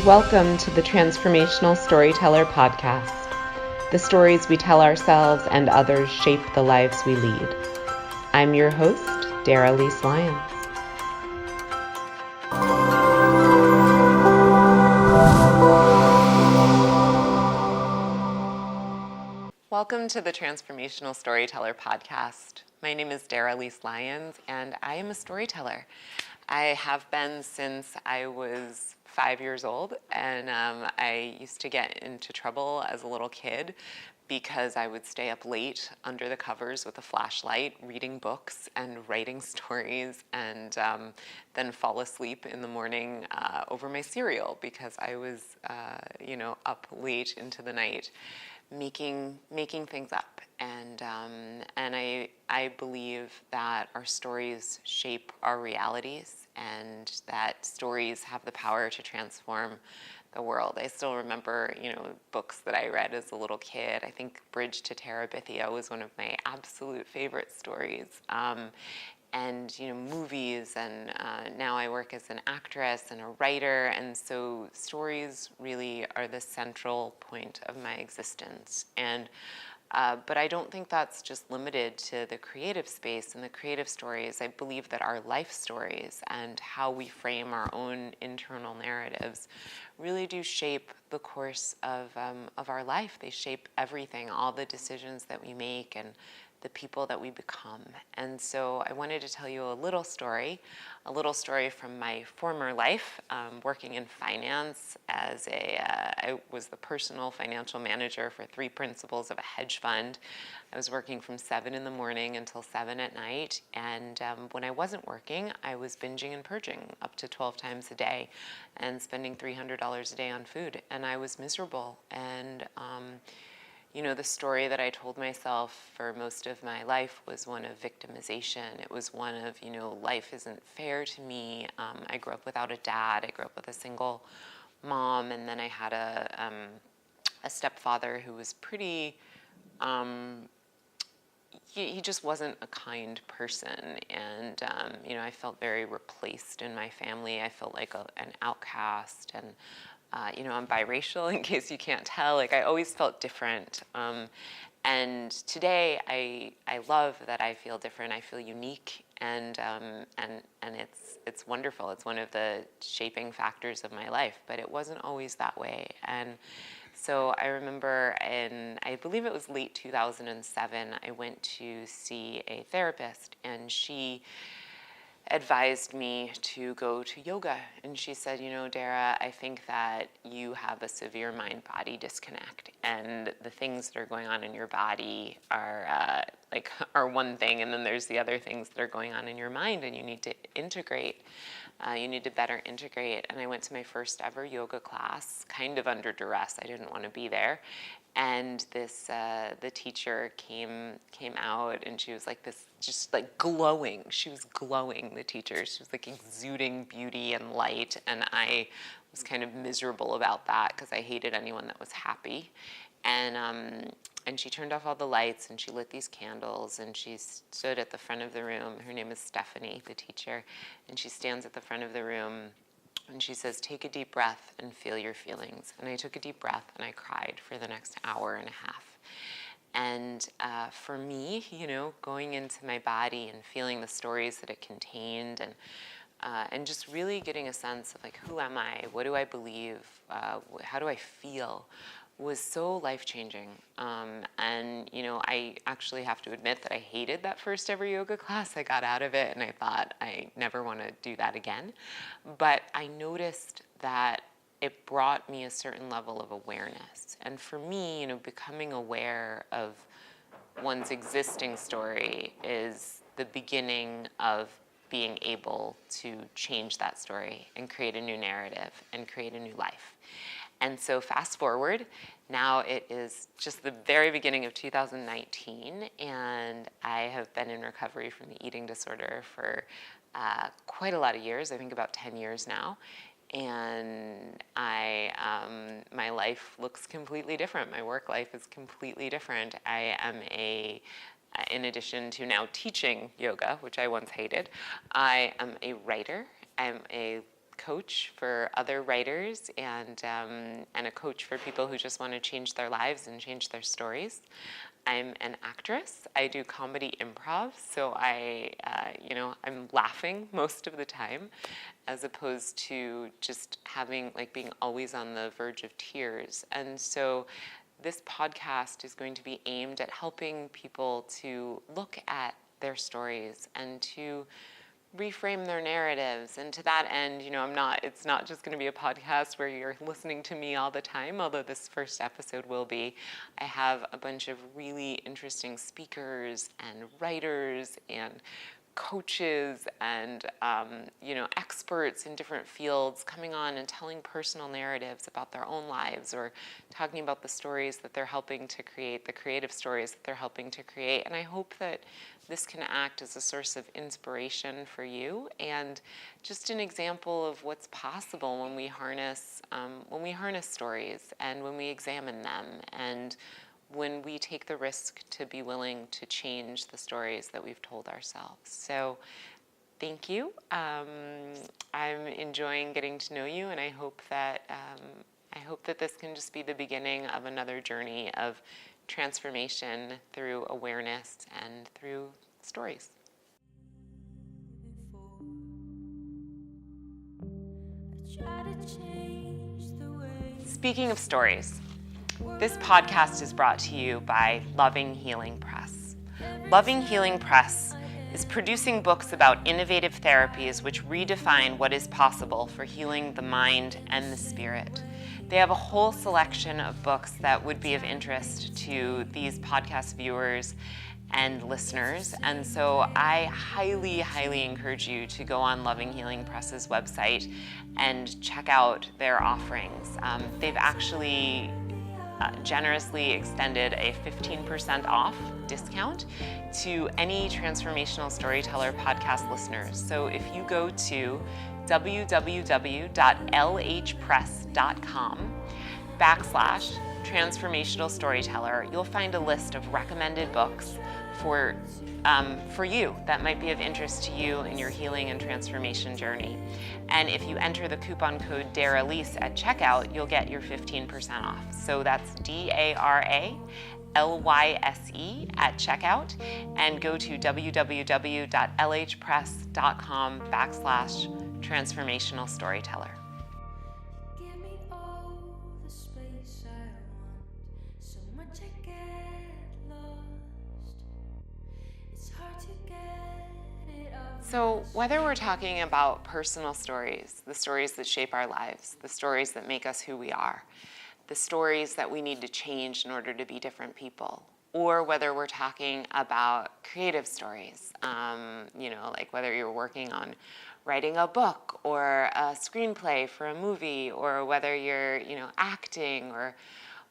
Welcome to the Transformational Storyteller Podcast. The stories we tell ourselves and others shape the lives we lead. I'm your host, Daralyse Lyons. Welcome to the Transformational Storyteller Podcast. My name is Daralyse Lyons, and I am a storyteller. I have been since I was 5 years old, and I used to get into trouble as a little kid because I would stay up late under the covers with a flashlight, reading books and writing stories, and then fall asleep in the morning over my cereal because I was, up late into the night making things up. And I believe that our stories shape our realities, and that stories have the power to transform the world. I still remember, books that I read as a little kid. I think Bridge to Terabithia was one of my absolute favorite stories. And movies, and now I work as an actress and a writer, and so stories really are the central point of my existence. And but I don't think that's just limited to the creative space and the creative stories. I believe that our life stories and how we frame our own internal narratives really do shape the course of our life. They shape everything, all the decisions that we make and the people that we become. And so I wanted to tell you a little story from my former life, working in finance as I was the personal financial manager for 3 principals of a hedge fund. I was working from 7 in the morning until 7 at night. And when I wasn't working, I was binging and purging up to 12 times a day and spending $300 a day on food. And I was miserable. And the story that I told myself for most of my life was one of victimization. It was one of, life isn't fair to me. I grew up without a dad. I grew up with a single mom, and then I had a stepfather who was pretty, he just wasn't a kind person. And, I felt very replaced in my family. I felt like an outcast, and I'm biracial, in case you can't tell. I always felt different. And today, I love that I feel different. I feel unique, and it's wonderful. It's one of the shaping factors of my life. But it wasn't always that way. And so I remember I believe it was late 2007, I went to see a therapist, and she advised me to go to yoga. And she said, Dara, I think that you have a severe mind-body disconnect, and the things that are going on in your body are one thing, and then there's the other things that are going on in your mind, and you need to integrate. You need to better integrate. And I went to my first ever yoga class, kind of under duress. I didn't want to be there. And the teacher came out, and she was like this, just like glowing. She was glowing, the teacher. She was like exuding beauty and light. And I was kind of miserable about that because I hated anyone that was happy. And she turned off all the lights, and she lit these candles, and she stood at the front of the room. Her name is Stephanie, the teacher. And she stands at the front of the room, and she says, take a deep breath and feel your feelings. And I took a deep breath, and I cried for the next hour and a half. And for me, going into my body and feeling the stories that it contained, and just really getting a sense of who am I? What do I believe? How do I feel? Was so life-changing. And I actually have to admit that I hated that first ever yoga class. I got out of it, and I thought I never want to do that again. But I noticed that it brought me a certain level of awareness. And for me, becoming aware of one's existing story is the beginning of being able to change that story and create a new narrative and create a new life. And so fast forward, now it is just the very beginning of 2019, and I have been in recovery from the eating disorder for quite a lot of years, I think about 10 years now. And my life looks completely different. My work life is completely different. I am in addition to now teaching yoga, which I once hated, I am a writer. I'm a coach for other writers and a coach for people who just want to change their lives and change their stories. I'm an actress. I do comedy improv, so I'm laughing most of the time, as opposed to just being always on the verge of tears. And so this podcast is going to be aimed at helping people to look at their stories and to reframe their narratives. And to that end, it's not just going to be a podcast where you're listening to me all the time, although this first episode will be. I have a bunch of really interesting speakers and writers and coaches and experts in different fields coming on and telling personal narratives about their own lives, or talking about the stories that they're helping to create, the creative stories that they're helping to create. And I hope that this can act as a source of inspiration for you and just an example of what's possible when we harness stories and when we examine them and when we take the risk to be willing to change the stories that we've told ourselves. So thank you. I'm enjoying getting to know you, and I hope that this can just be the beginning of another journey of transformation through awareness and through stories. Speaking of stories, this podcast is brought to you by Loving Healing Press. Loving Healing Press is producing books about innovative therapies which redefine what is possible for healing the mind and the spirit. They have a whole selection of books that would be of interest to these podcast viewers and listeners, and so I highly, highly encourage you to go on Loving Healing Press's website and check out their offerings. They've actually generously extended a 15% off discount to any Transformational Storyteller podcast listeners. So if you go to www.lhpress.com/Transformational Storyteller, you'll find a list of recommended books for you that might be of interest to you in your healing and transformation journey. And if you enter the coupon code Daralyse at checkout, you'll get your 15% off. So that's DARALYSE at checkout, and go to www.lhpress.com/Transformational Storyteller. Give me all the space I want, so much I get lost. It's hard to get it off. So whether we're talking about personal stories, the stories that shape our lives, the stories that make us who we are, the stories that we need to change in order to be different people, or whether we're talking about creative stories, like whether you're working on writing a book or a screenplay for a movie, or whether you're, acting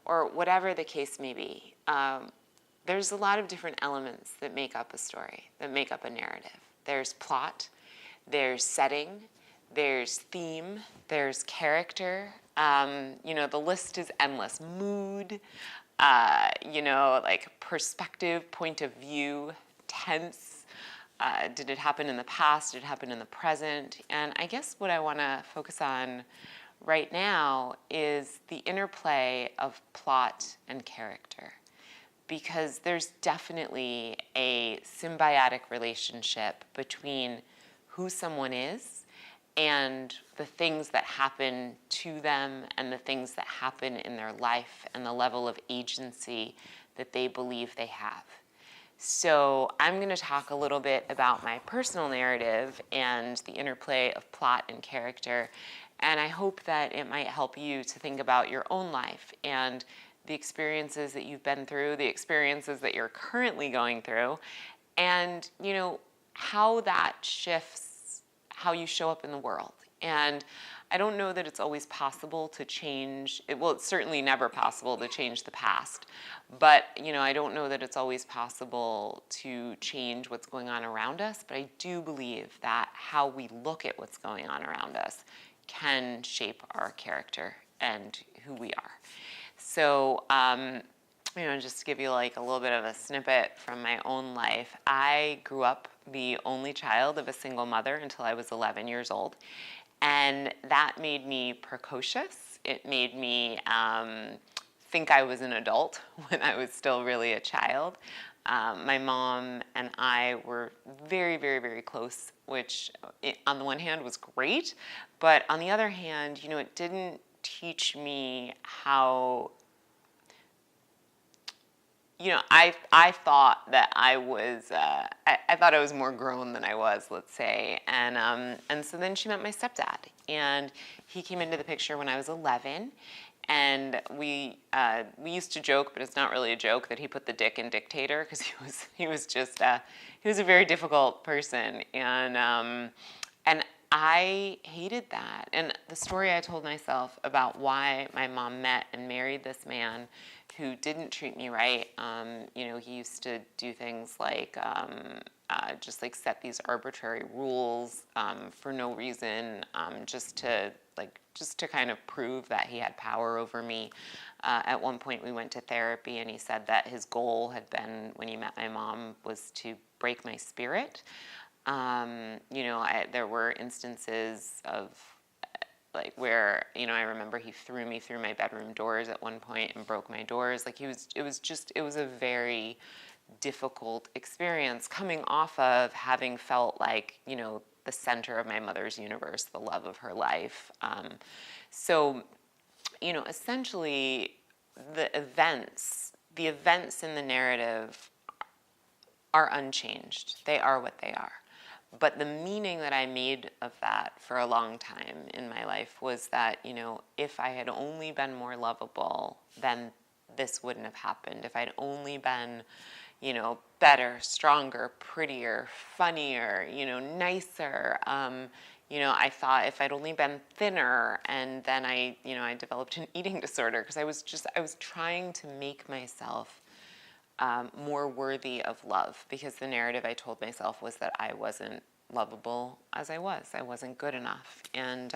or whatever the case may be. There's a lot of different elements that make up a story, that make up a narrative. There's plot, there's setting, there's theme, there's character. The list is endless. Mood, perspective, point of view, tense. Did it happen in the past? Did it happen in the present? And I guess what I want to focus on right now is the interplay of plot and character, because there's definitely a symbiotic relationship between who someone is and the things that happen to them and the things that happen in their life and the level of agency that they believe they have. So I'm going to talk a little bit about my personal narrative and the interplay of plot and character, and I hope that it might help you to think about your own life and the experiences that you've been through, the experiences that you're currently going through, and how that shifts how you show up in the world. And I don't know that it's always possible to change, it's certainly never possible to change the past, but I don't know that it's always possible to change what's going on around us, but I do believe that how we look at what's going on around us can shape our character and who we are. So, just to give you a little bit of a snippet from my own life, I grew up the only child of a single mother until I was 11 years old. And that made me precocious. It made me think I was an adult when I was still really a child. My mom and I were very, very, very close, which on the one hand was great, but on the other hand, it didn't teach me how, I thought that I was, I thought I was more grown than I was, let's say. And so then she met my stepdad, and he came into the picture when I was 11. And we used to joke, but it's not really a joke, that he put the dick in dictator, because he was a very difficult person, and I hated that. And the story I told myself about why my mom met and married this man who didn't treat me right, he used to do things like just like set these arbitrary rules for no reason, just to kind of prove that he had power over me. At one point we went to therapy, and he said that his goal had been, when he met my mom, was to break my spirit. There were instances of where, I remember he threw me through my bedroom doors at one point and broke my doors. It was a very difficult experience, coming off of having felt like, the center of my mother's universe, the love of her life. So, essentially the events in the narrative are unchanged. They are what they are. But the meaning that I made of that for a long time in my life was that, if I had only been more lovable, then this wouldn't have happened. If I'd only been, better, stronger, prettier, funnier, nicer. I thought if I'd only been thinner, and then I developed an eating disorder because I was trying to make myself more worthy of love, because the narrative I told myself was that I wasn't lovable as I was. I wasn't good enough. And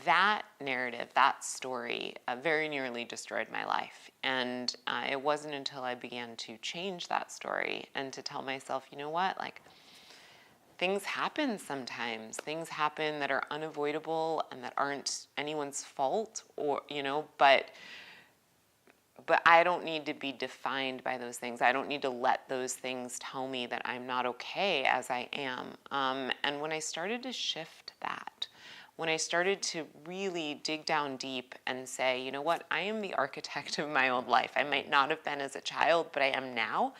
that narrative, that story, very nearly destroyed my life. And it wasn't until I began to change that story and to tell myself, you know what, things happen sometimes. Things happen that are unavoidable and that aren't anyone's fault, or, but I don't need to be defined by those things. I don't need to let those things tell me that I'm not okay as I am. And when I started to shift that, when I started to really dig down deep and say, you know what, I am the architect of my own life. I might not have been as a child, but I am now.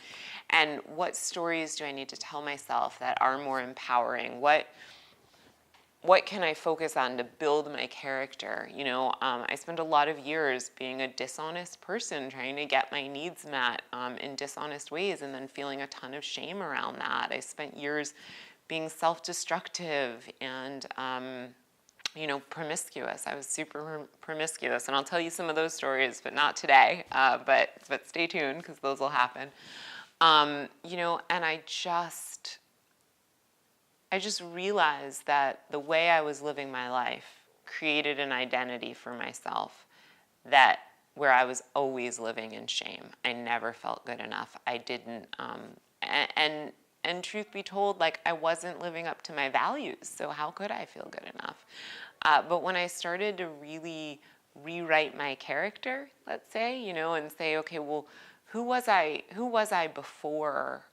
And what stories do I need to tell myself that are more empowering? What can I focus on to build my character? I spent a lot of years being a dishonest person, trying to get my needs met in dishonest ways, and then feeling a ton of shame around that. I spent years being self-destructive and, promiscuous. I was super promiscuous, and I'll tell you some of those stories, but not today. But stay tuned, because those will happen. And I just realized that the way I was living my life created an identity for myself where I was always living in shame. I never felt good enough. I didn't, and truth be told, I wasn't living up to my values, so how could I feel good enough? But when I started to really rewrite my character, let's say, and say, okay, well, who was I before,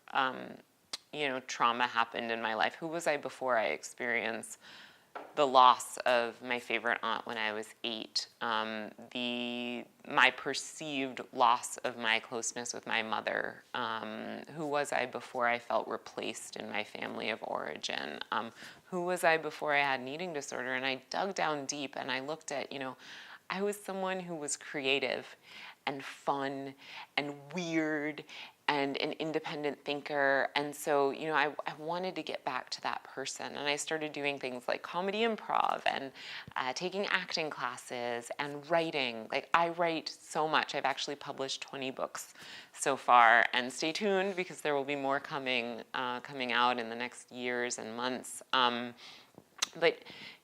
trauma happened in my life? Who was I before I experienced the loss of my favorite aunt when I was 8, my perceived loss of my closeness with my mother? Who was I before I felt replaced in my family of origin? Who was I before I had an eating disorder? And I dug down deep, and I looked at, I was someone who was creative and fun and weird and an independent thinker. And so, I wanted to get back to that person. And I started doing things like comedy improv and taking acting classes and writing. I write so much. I've actually published 20 books so far. And stay tuned, because there will be more coming out in the next years and months. But,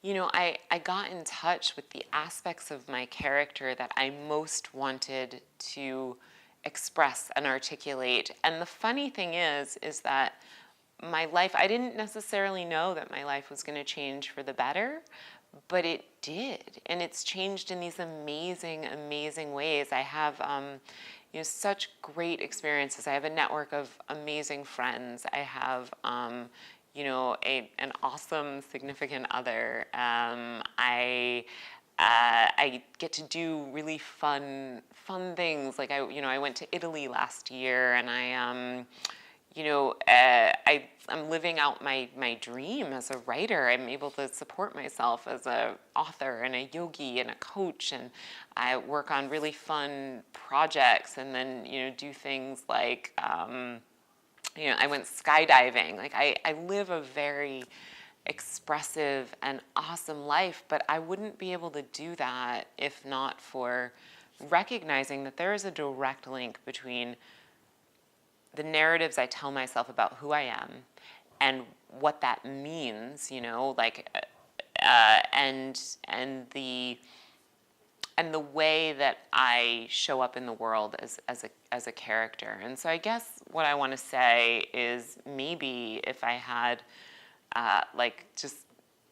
I got in touch with the aspects of my character that I most wanted to express and articulate. And the funny thing is that my life, I didn't necessarily know that my life was going to change for the better, but it did. And it's changed in these amazing, amazing ways. I have such great experiences. I have a network of amazing friends. I have an awesome significant other. I get to do really fun things. Like I went to Italy last year, and I'm living out my dream as a writer. I'm able to support myself as an author and a yogi and a coach, and I work on really fun projects, and then do things like I went skydiving. Like I live a very expressive and awesome life, but I wouldn't be able to do that if not for recognizing that there is a direct link between the narratives I tell myself about who I am and what that means, and the way that I show up in the world as a character. And so I guess what I want to say is, maybe if I had just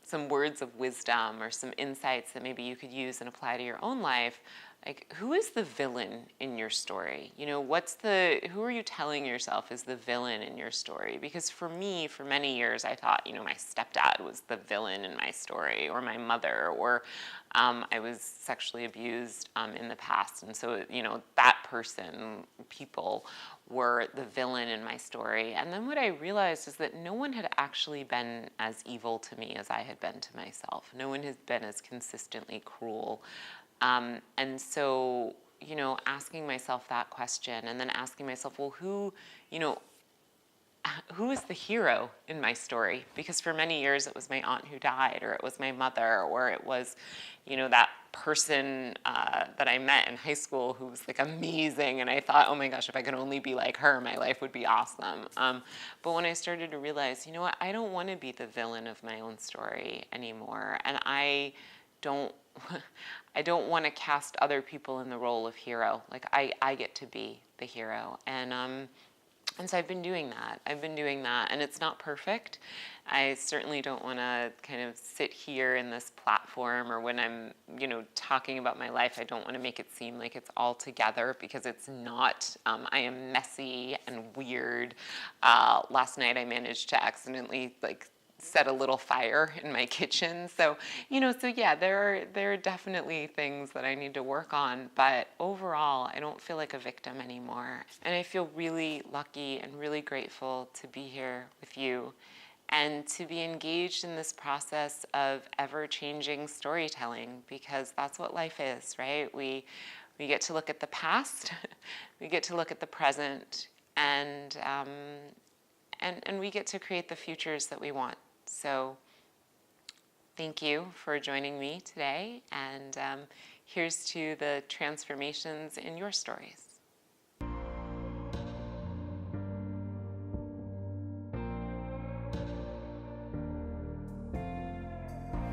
some words of wisdom or some insights that maybe you could use and apply to your own life, like, who is the villain in your story? Who are you telling yourself is the villain in your story? Because for me, for many years, I thought, my stepdad was the villain in my story, or my mother, or I was sexually abused in the past. And so, that people were the villain in my story. And then what I realized is that no one had actually been as evil to me as I had been to myself. No one has been as consistently cruel. And so, asking myself that question, and then asking myself, well, who is the hero in my story? Because for many years it was my aunt who died, or it was my mother, or it was, that person that I met in high school who was like amazing, and I thought, oh my gosh, if I could only be like her, my life would be awesome. But when I started to realize, I don't want to be the villain of my own story anymore, and I don't want to cast other people in the role of hero. Like, I get to be the hero. And so I've been doing that. And it's not perfect. I certainly don't want to kind of sit here in this platform, or when I'm, talking about my life, I don't want to make it seem like it's all together, because it's not. I am messy and weird. Last night I managed to accidentally, set a little fire in my kitchen. So yeah, there are definitely things that I need to work on, but overall, I don't feel like a victim anymore. And I feel really lucky and really grateful to be here with you and to be engaged in this process of ever-changing storytelling, because that's what life is, right? We get to look at the past, we get to look at the present, and we get to create the futures that we want. So thank you for joining me today, and here's to the transformations in your stories.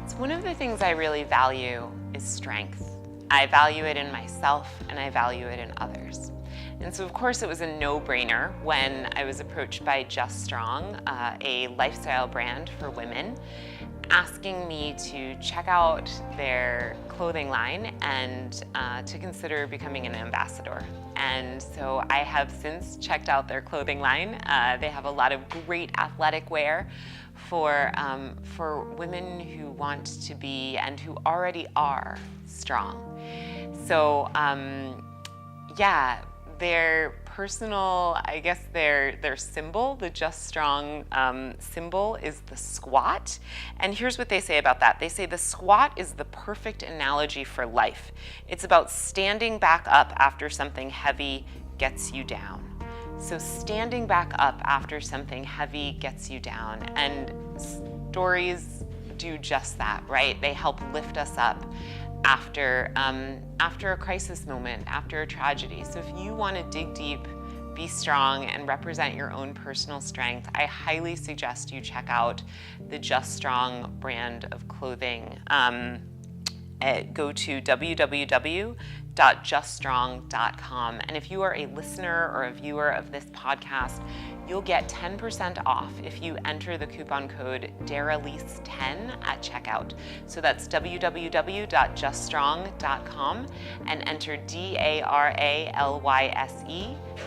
So one of the things I really value is strength. I value it in myself, and I value it in others. And so, of course, it was a no-brainer when I was approached by Just Strong, a lifestyle brand for women, asking me to check out their clothing line and to consider becoming an ambassador. And so I have since checked out their clothing line. They have a lot of great athletic wear for women who want to be, and who already are, strong. So, yeah. Their personal, I guess their symbol, the Just Strong symbol, is the squat. And here's what they say about that. They say the squat is the perfect analogy for life. It's about standing back up after something heavy gets you down. So standing back up after something heavy gets you down. And stories do just that, right? They help lift us up after a crisis moment, after a tragedy. So if you want to dig deep, be strong, and represent your own personal strength, I highly suggest you check out the Just Strong brand of clothing. Go to www.juststrong.com www.juststrong.com. And if you are a listener or a viewer of this podcast, you'll get 10% off if you enter the coupon code Daralyse10 at checkout. So that's www.juststrong.com and enter DARALYSE,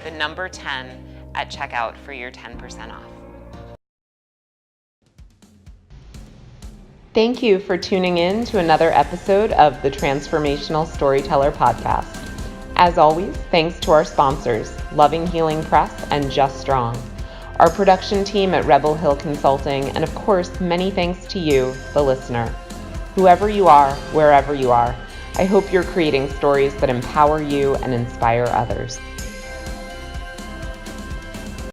the number 10 at checkout for your 10% off. Thank you for tuning in to another episode of the Transformational Storyteller Podcast. As always, thanks to our sponsors, Loving Healing Press and Just Strong, our production team at Rebel Hill Consulting, and of course, many thanks to you, the listener. Whoever you are, wherever you are, I hope you're creating stories that empower you and inspire others.